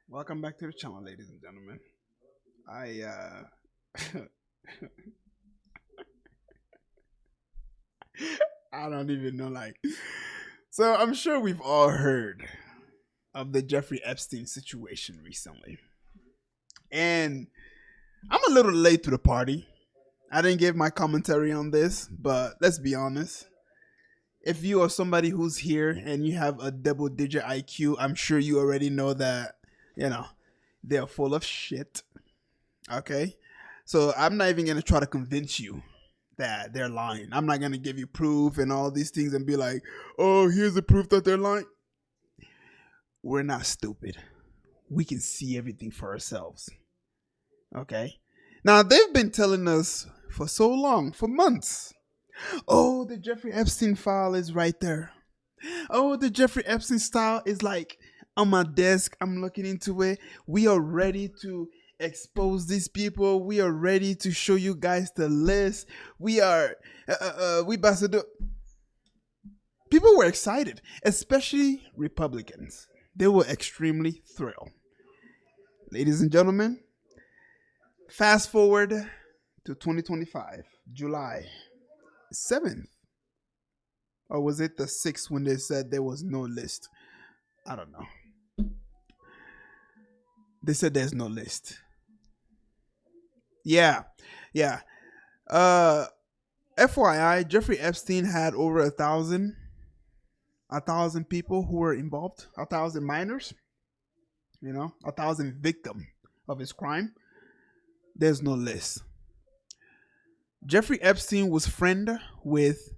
Welcome back to the channel, ladies and gentlemen. I I don't even know so I'm sure we've all heard of the Jeffrey Epstein situation recently. And I'm a little late to the party. I didn't give my commentary on this, but let's be honest. If you are somebody who's here and you have a double digit IQ, I'm sure you already know that, you know, they're full of shit. Okay? So I'm not even going to try to convince you that they're lying. I'm not going to give you proof and all these things and be like, oh, here's the proof that they're lying. We're not stupid. We can see everything for ourselves. Okay? Now, they've been telling us for so long, for months. Oh, the Jeffrey Epstein file is right there. Oh, the Jeffrey Epstein style is like on my desk. I'm looking into it. We are ready to expose these people. We are ready to show you guys the list. We about to do. People were excited, especially Republicans. They were extremely thrilled. Ladies and gentlemen, fast forward to 2025, July 7th. Or was it the 6th when they said there was no list? I don't know. They said there's no list. Yeah, yeah. Uh, FYI, Jeffrey Epstein had over a thousand people who were involved, a thousand minors, a thousand victims of his crime. There's no list. Jeffrey Epstein was friend with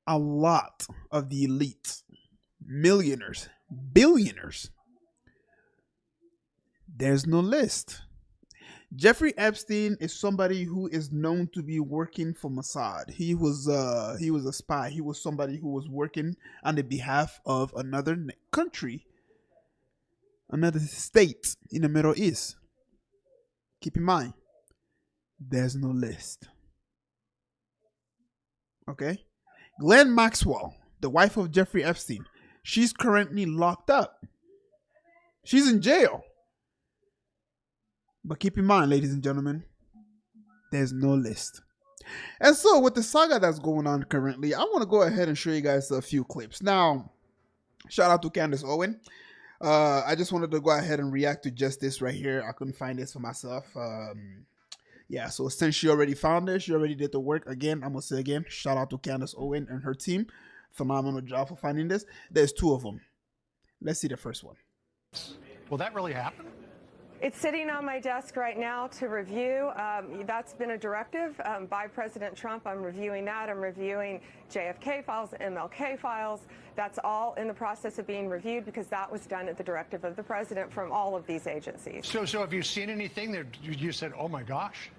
a lot of the elite, millionaires, billionaires. There's no list. Jeffrey Epstein is somebody who is known to be working for Mossad. He was a spy. He was somebody who was working on the behalf of another country, another state in the Middle East. Keep in mind, there's no list. Okay? Glenn Maxwell, the wife of Jeffrey Epstein, she's currently locked up. She's in jail. But keep in mind, ladies and gentlemen, there's no list. And so, with the saga that's going on currently, I want to go ahead and show you guys a few clips. Now, shout out to Candace Owen. I just wanted to go ahead and react to just this right here. I couldn't find this for myself. Yeah, so since she already found it, she already did the work. Again, I'm gonna say again, shout out to Candace Owen and her team. Phenomenal job for finding this. There's two of them. Let's see the first one. Will that really happen? It's sitting on my desk right now to review. That's been a directive by President Trump. I'm reviewing that. I'm reviewing JFK files, MLK files. That's all in the process of being reviewed because that was done at the directive of the president from all of these agencies. So have you seen anything that you said, oh my gosh?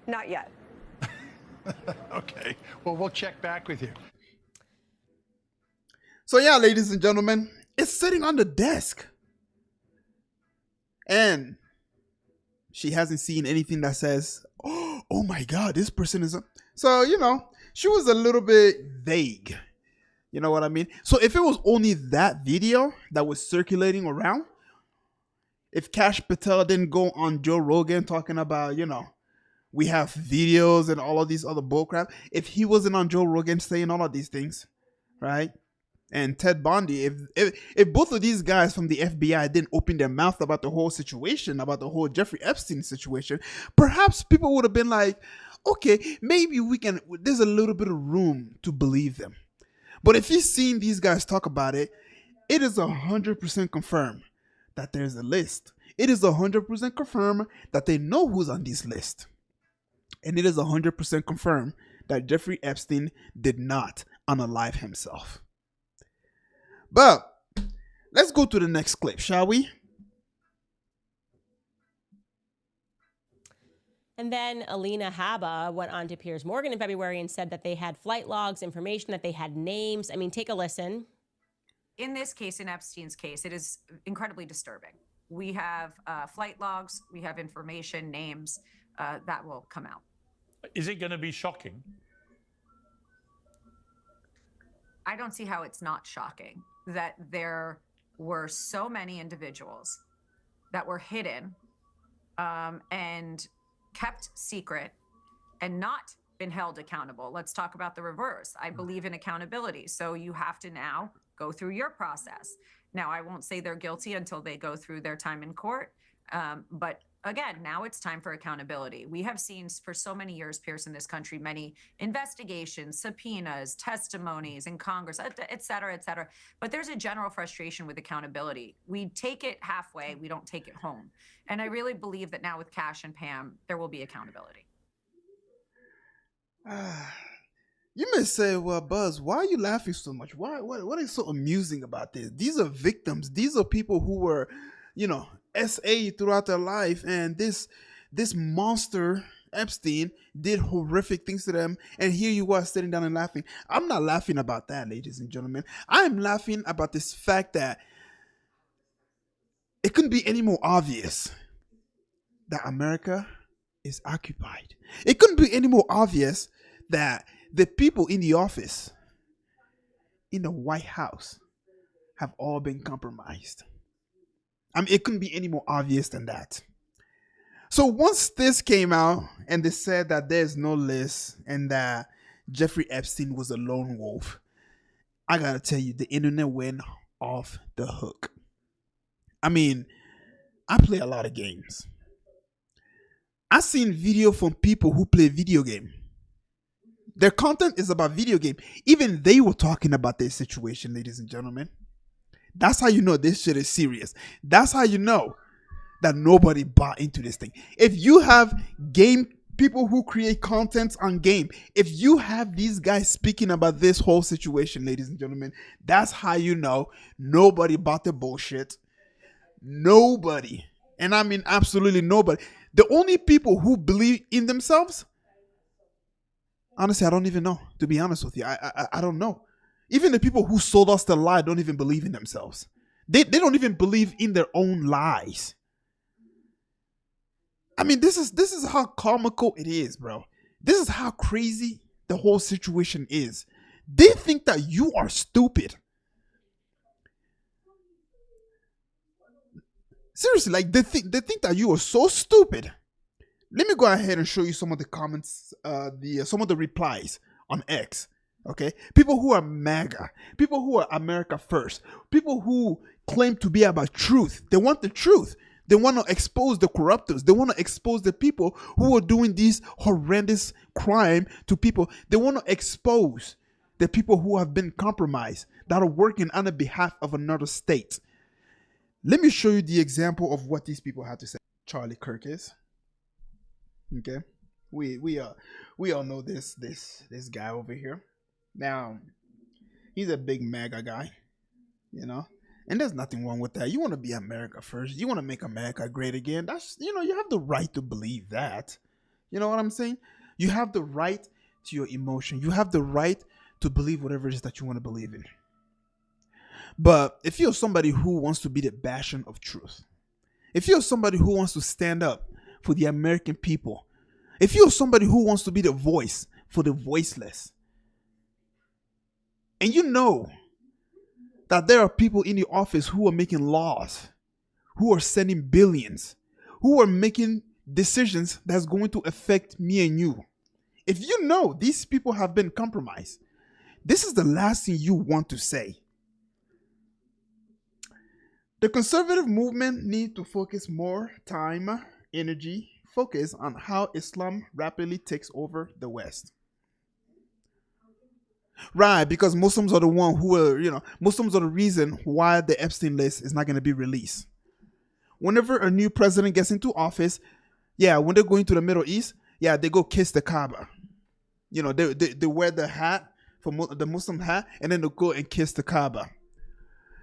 Not yet. Okay. Well, we'll check back with you. So yeah, ladies and gentlemen, it's sitting on the desk. And she hasn't seen anything that says, oh my God, this person is. So, she was a little bit vague. You know what I mean? So, if it was only that video that was circulating around, if Cash Patel didn't go on Joe Rogan talking about, we have videos and all of these other bullcrap, if he wasn't on Joe Rogan saying all of these things, right? And Ted Bundy, if both of these guys from the FBI didn't open their mouth about the whole situation, about the whole Jeffrey Epstein situation, perhaps people would have been like, okay, maybe there's a little bit of room to believe them. But if you've seen these guys talk about it, it is 100% confirmed that there's a list. It is 100% confirmed that they know who's on this list. And it is 100% confirmed that Jeffrey Epstein did not unalive himself. But let's go to the next clip, shall we? And then Alina Habba went on to Piers Morgan in February and said that they had flight logs, information, that they had names. I mean, take a listen. In this case, in Epstein's case, it is incredibly disturbing. We have flight logs, we have information, names that will come out. Is it going to be shocking? I don't see how it's not shocking that there were so many individuals that were hidden and kept secret and not been held accountable. Let's talk about the reverse. I believe in accountability. So you have to now go through your process. Now, I won't say they're guilty until they go through their time in court. But again, now it's time for accountability. We have seen for so many years, Pierce, in this country, many investigations, subpoenas, testimonies in Congress, et cetera, et cetera. But there's a general frustration with accountability. We take it halfway, we don't take it home. And I really believe that now with Cash and Pam, there will be accountability. You may say, well, Buzz, why are you laughing so much? What is so amusing about this? These are victims. These are people who were, SA throughout their life, and this monster Epstein did horrific things to them, and here you are sitting down and laughing. I'm not laughing about that, ladies and gentlemen. I'm laughing about this fact that it couldn't be any more obvious that America is occupied. It couldn't be any more obvious that the people in the office, in the White House, have all been compromised. I mean, it couldn't be any more obvious than that. So once this came out and they said that there's no list and that Jeffrey Epstein was a lone wolf, I gotta tell you, the internet went off the hook. I mean, I play a lot of games. I've seen video from people who play video game. Their content is about video game. Even they were talking about their situation, ladies and gentlemen. That's how you know this shit is serious. That's how you know that nobody bought into this thing. If you have game people who create content on game, if you have these guys speaking about this whole situation, ladies and gentlemen, that's how you know nobody bought the bullshit. Nobody. And I mean absolutely nobody. The only people who believe in themselves, honestly, I don't even know. To be honest with you, I don't know. Even the people who sold us the lie don't even believe in themselves. They don't even believe in their own lies. I mean, this is how comical it is, bro. This is how crazy the whole situation is. They think that you are stupid. Seriously, like they think that you are so stupid. Let me go ahead and show you some of the comments, some of the replies on X. Okay, people who are MAGA, people who are America first, people who claim to be about truth. They want the truth. They want to expose the corruptors. They want to expose the people who are doing these horrendous crime to people. They want to expose the people who have been compromised, that are working on the behalf of another state. Let me show you the example of what these people had to say. Charlie Kirk is. Okay, we all know this guy over here. Now, he's a big MAGA guy, and there's nothing wrong with that. You want to be America first. You want to make America great again. That's, you have the right to believe that. You know what I'm saying? You have the right to your emotion. You have the right to believe whatever it is that you want to believe in. But if you're somebody who wants to be the bastion of truth, if you're somebody who wants to stand up for the American people, if you're somebody who wants to be the voice for the voiceless, and you know that there are people in the office who are making laws, who are sending billions, who are making decisions that's going to affect me and you. If you know these people have been compromised, this is the last thing you want to say. The conservative movement need to focus more time, energy, focus on how Islam rapidly takes over the West. Right, because Muslims are the one who are, Muslims are the reason why the Epstein list is not going to be released. Whenever a new president gets into office, when they're going to the Middle East, they go kiss the Kaaba. They wear the hat, the Muslim hat, and then they go and kiss the Kaaba.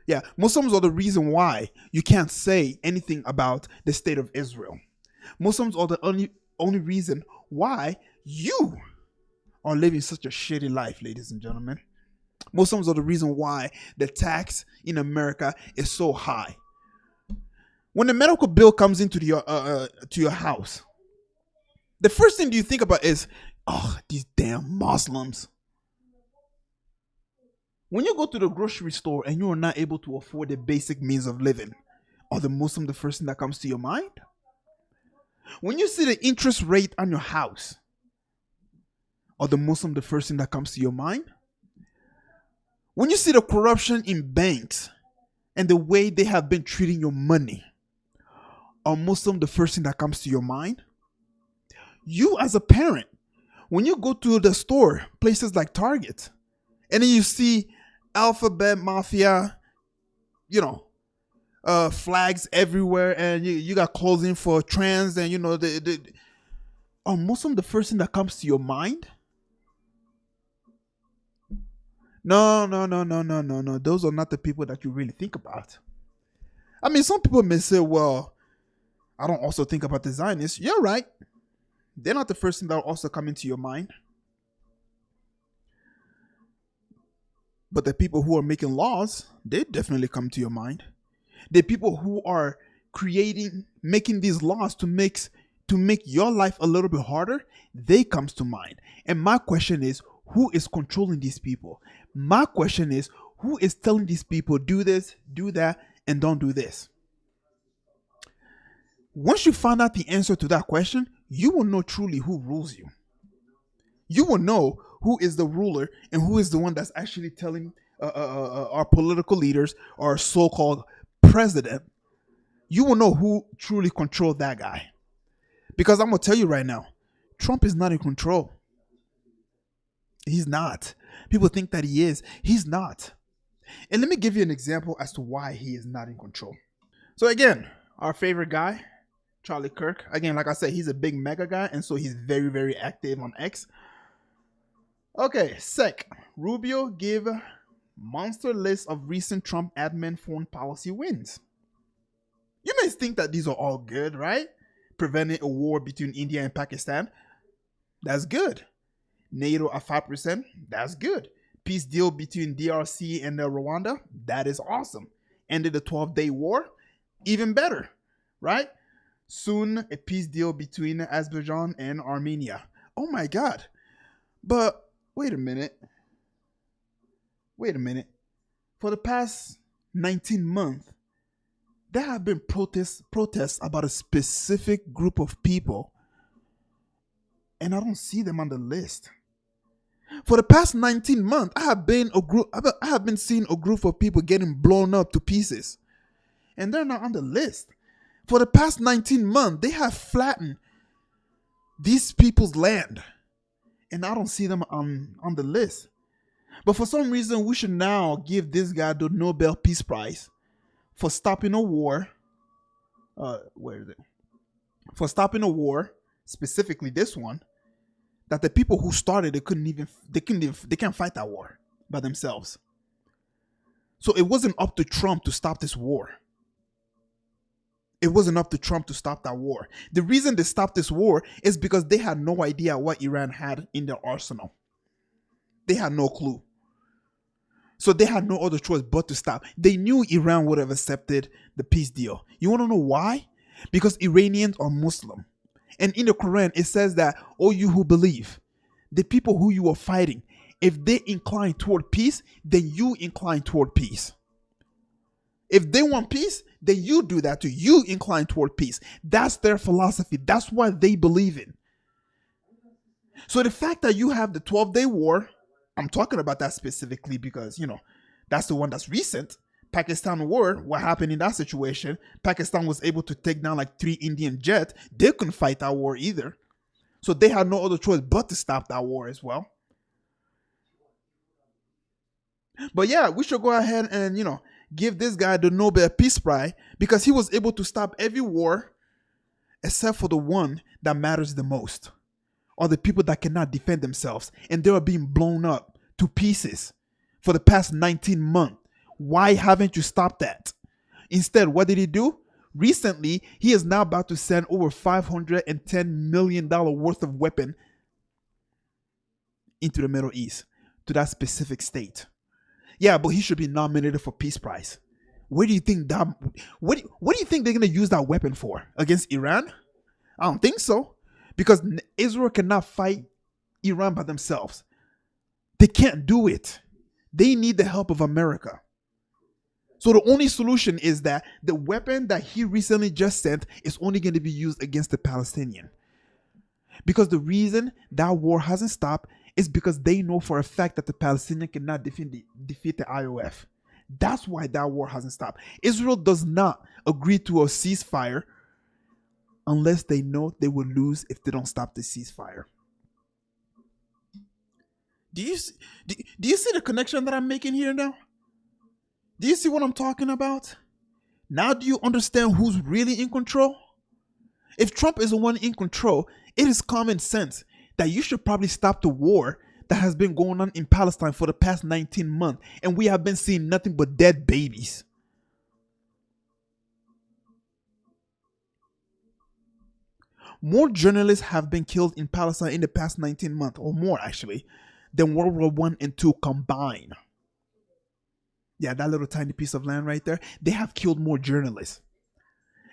Yeah, Muslims are the reason why you can't say anything about the state of Israel. Muslims are the only reason why you are living such a shitty life, ladies and gentlemen. Muslims are the reason why the tax in America is so high. When the medical bill comes into your house, the first thing you think about is, oh, these damn Muslims. When you go to the grocery store and you are not able to afford the basic means of living, are the Muslim the first thing that comes to your mind? When you see the interest rate on your house, are the Muslim the first thing that comes to your mind? When you see the corruption in banks and the way they have been treating your money, are Muslim the first thing that comes to your mind? You as a parent, when you go to the store, places like Target, and then you see alphabet mafia, flags everywhere, and you got clothing for trans, and are Muslim the first thing that comes to your mind? No. Those are not the people that you really think about. I mean, some people may say, well, I don't also think about the Zionists. You're right. They're not the first thing that will also come into your mind. But the people who are making laws, they definitely come to your mind. The people who are making these laws to make your life a little bit harder, they comes to mind. And my question is, who is controlling these people? My question is, who is telling these people do this, do that, and don't do this? Once you find out the answer to that question, you will know truly who rules you. You will know who is the ruler and who is the one that's actually telling our political leaders, our so-called president. You will know who truly controlled that guy. Because I'm going to tell you right now, Trump is not in control. He's not. People think that he is. He's not. And let me give you an example as to why he is not in control. So again, our favorite guy, Charlie Kirk. Again, like I said, he's a big mega guy, and so he's very, very active on X. Okay, SEC. Rubio gave monster list of recent Trump admin foreign policy wins. You may think that these are all good, right? Preventing a war between India and Pakistan. That's good. NATO at 5%. That's good. Peace deal between DRC and Rwanda. That is awesome. Ended the 12-day war. Even better, right? Soon, a peace deal between Azerbaijan and Armenia. Oh my God. But wait a minute. For the past 19 months, there have been protests about a specific group of people, and I don't see them on the list. For the past 19 months, I have been seeing a group of people getting blown up to pieces, and they're not on the list. For the past 19 months, they have flattened these people's land, and I don't see them on the list. But for some reason, we should now give this guy the Nobel Peace Prize for stopping a war. Where is it? For stopping a war, specifically this one, that the people who started they can't fight that war by themselves. So it wasn't up to Trump to stop this war. It wasn't up to Trump to stop that war. The reason they stopped this war is because they had no idea what Iran had in their arsenal. They had no clue. So they had no other choice but to stop. They knew Iran would have accepted the peace deal. You want to know why? Because Iranians are Muslim. And in the Quran, it says that, oh, you who believe, the people who you are fighting, if they incline toward peace, then you incline toward peace. If they want peace, then you do that too. You incline toward peace. That's their philosophy. That's what they believe in. So the fact that you have the 12-day war, I'm talking about that specifically because, that's the one that's recent. Pakistan war, what happened in that situation? Pakistan was able to take down like 3 Indian jets. They couldn't fight that war either. So they had no other choice but to stop that war as well. But yeah, we should go ahead and, give this guy the Nobel Peace Prize because he was able to stop every war except for the one that matters the most, or the people that cannot defend themselves, and they are being blown up to pieces for the past 19 months. Why haven't you stopped that? Instead, what did he do? Recently, he is now about to send over $510 million worth of weapon into the Middle East, to that specific state. Yeah, but he should be nominated for Peace Prize. What do you think they're gonna use that weapon for? Against Iran? I don't think so. Because Israel cannot fight Iran by themselves. They can't do it. They need the help of America. So the only solution is that the weapon that he recently just sent is only going to be used against the Palestinian. Because the reason that war hasn't stopped is because they know for a fact that the Palestinian cannot defeat the IOF. That's why that war hasn't stopped. Israel does not agree to a ceasefire unless they know they will lose if they don't stop the ceasefire. Do you see the connection that I'm making here now? Do you see what I'm talking about? Now do you understand who's really in control? If Trump is the one in control, it is common sense that you should probably stop the war that has been going on in Palestine for the past 19 months, and we have been seeing nothing but dead babies. More journalists have been killed in Palestine in the past 19 months, or more actually, than World War I and II combined. Yeah, that little tiny piece of land right there, they have killed more journalists.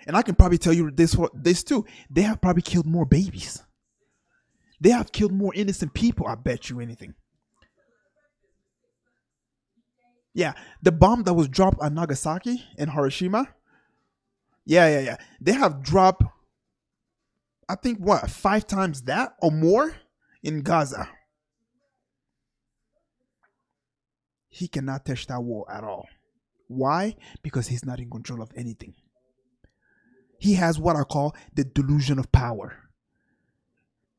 And I can probably tell you this too. They have probably killed more babies. They have killed more innocent people, I bet you anything. Yeah, the bomb that was dropped on Nagasaki and Hiroshima. Yeah. They have dropped, I think, 5 times that or more in Gaza. He cannot touch that wall at all. Why? Because he's not in control of anything. He has what I call the delusion of power.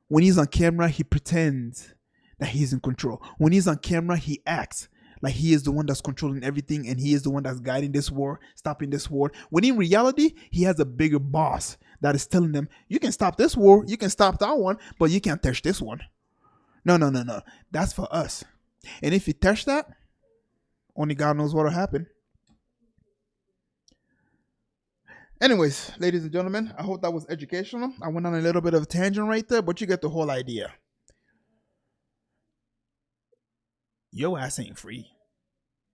When he's on camera, he pretends that he's in control. When he's on camera, he acts like he is the one that's controlling everything and he is the one that's guiding this war, stopping this war. When in reality, he has a bigger boss that is telling them, you can stop this war, you can stop that one, but you can't touch this one. No. That's for us. And if you touch that, only God knows what will happen. Anyways, ladies and gentlemen, I hope that was educational. I went on a little bit of a tangent right there, but you get the whole idea. Your ass ain't free.